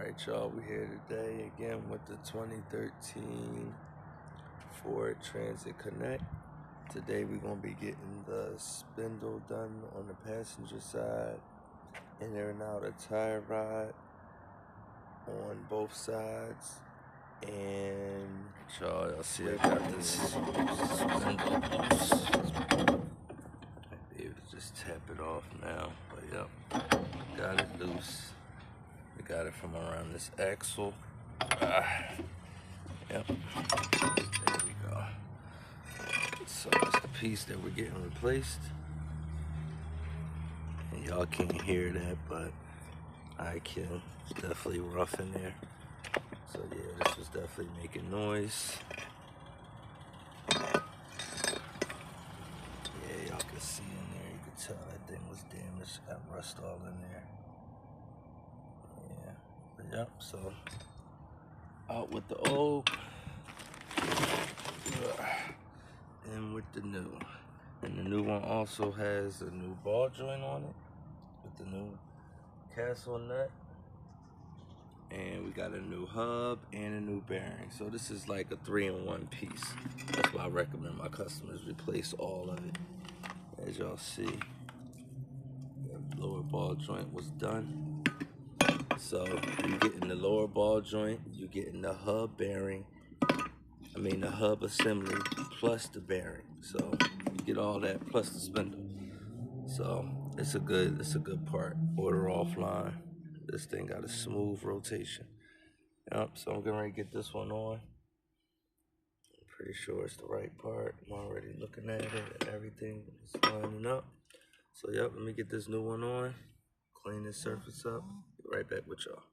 Alright y'all, we here today again with the 2013 Ford Transit Connect. Today we're going to be getting the spindle done on the passenger side, in and out of tie rod on both sides. And y'all see I got this spindle loose. Maybe able to just tap it off now, but yep, got it loose. We got it from around this axle. Yep, there we go. So that's the piece that we're getting replaced. And y'all can't hear that, but I can. It's definitely rough in there. So yeah, this was definitely making noise. Yeah, y'all can see in there. You can tell that thing was damaged. Got rust all in there. Yeah, but yep, so out with the old and with the new. And the new one also has a new ball joint on it with the new castle nut. And we got a new hub and a new bearing. So this is like a 3-in-1 piece. That's why I recommend my customers replace all of it. As y'all see, the lower ball joint was done. So you getting the lower ball joint, you getting the hub bearing, the hub assembly plus the bearing. So you get all that plus the spindle. So it's a good part. Order offline. This thing got a smooth rotation. Yep, so I'm getting ready to get this one on. I'm pretty sure it's the right part. I'm already looking at it and everything is lining up. So yep, let me get this new one on, clean this surface up, be right back with y'all.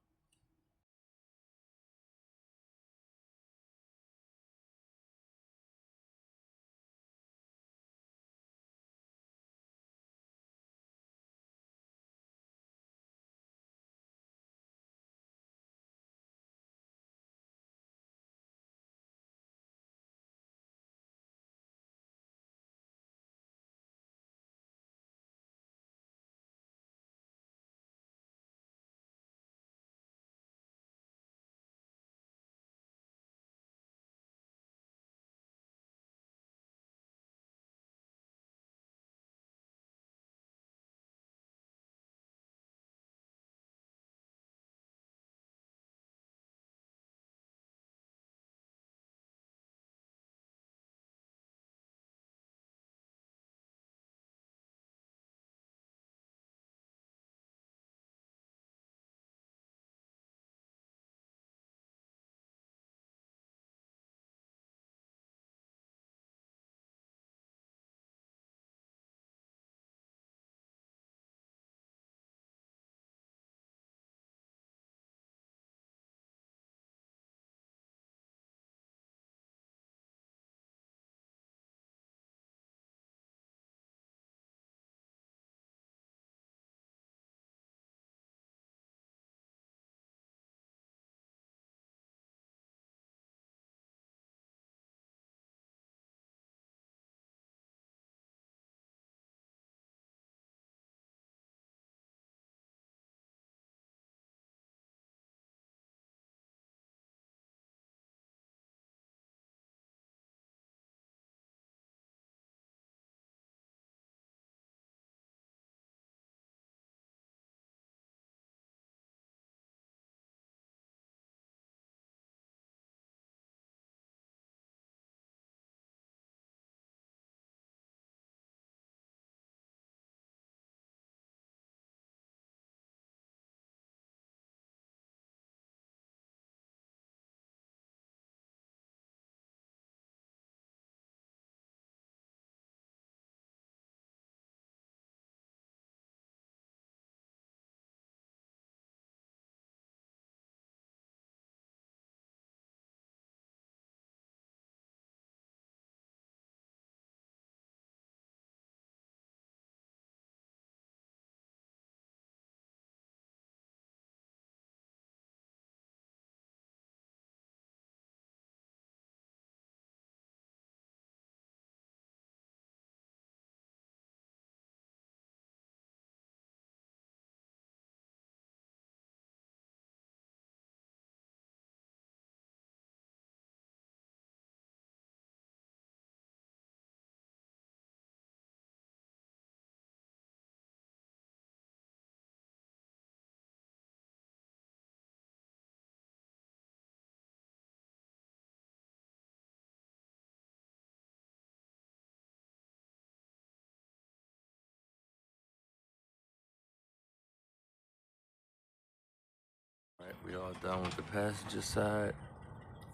We all done with the passenger side.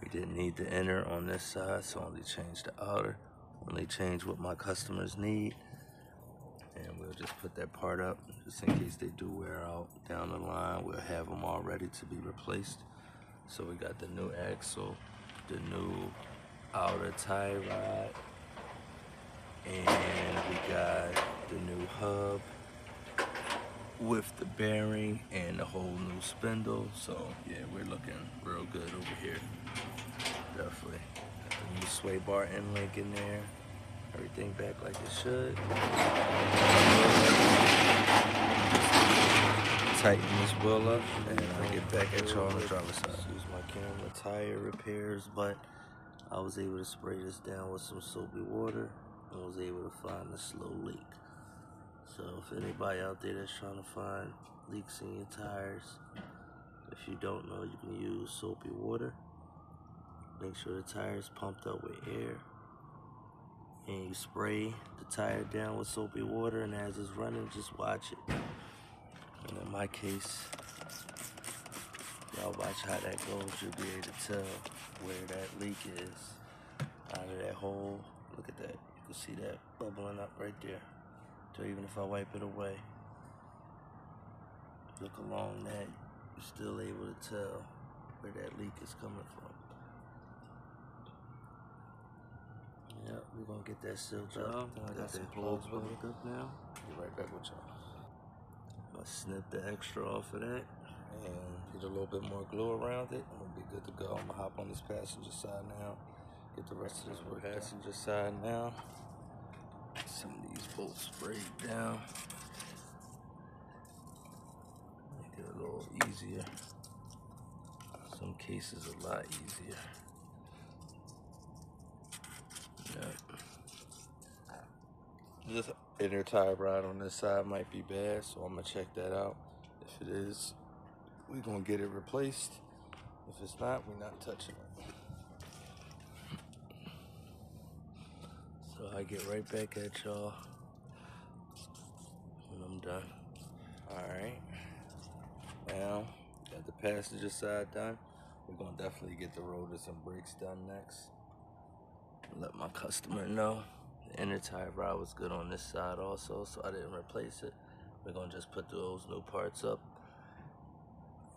We didn't need the inner on this side, so only change the outer. Only change what my customers need. And we'll just put that part up just in case they do wear out down the line. We'll have them all ready to be replaced. So we got the new axle, the new outer tie rod, and we got the new hub with the bearing and the whole new spindle. So yeah, we're looking real good over here. Definitely. Got the new sway bar end link in there. Everything back like it should. Tighten this wheel up and I'll get back at y'all on the driver's side. Use my camera, tire repairs, but I was able to spray this down with some soapy water and was able to find a slow leak. So if anybody out there that's trying to find leaks in your tires, if you don't know, you can use soapy water. Make sure the tire is pumped up with air. And you spray the tire down with soapy water, and as it's running, just watch it. And in my case, y'all watch how that goes. You'll be able to tell where that leak is out of that hole. Look at that. You can see that bubbling up right there. So even if I wipe it away, look along that, you're still able to tell where that leak is coming from. Yep, we're gonna get that sealed up. I got some plugs plugged up now. Be right back with y'all. I'm gonna snip the extra off of that and get a little bit more glue around it. I'm gonna be good to go. I'm gonna hop on this passenger side now. Get the rest of this work passenger side now. Some of these bolts sprayed down. Make it a little easier. Some cases a lot easier. Yep. This inner tie rod on this side might be bad, so I'm gonna check that out. If it is, we're gonna get it replaced. If it's not, we're not touching it. So I get right back at y'all when I'm done. Alright. Now, got the passenger side done. We're gonna definitely get the rotors and brakes done next. Let my customer know. The inner tie rod was good on this side also, so I didn't replace it. We're gonna just put those new parts up,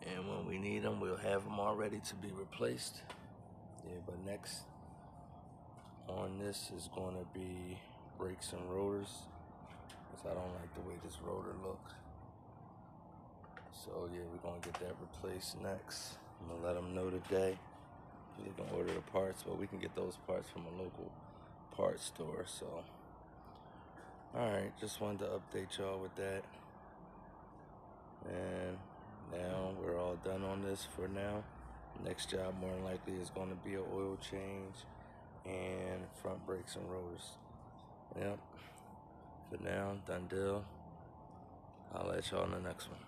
and when we need them, we'll have them all ready to be replaced. Yeah, but next on this is gonna be brakes and rotors, because I don't like the way this rotor look. So yeah, we're gonna get that replaced next. I'm gonna let them know today. You can order the parts, but we can get those parts from a local parts store. So alright, just wanted to update y'all with that. And now we're all done on this for now. Next job more than likely is going to be an oil change and front brakes and rotors. Yep. For now, done deal. I'll let y'all in the next one.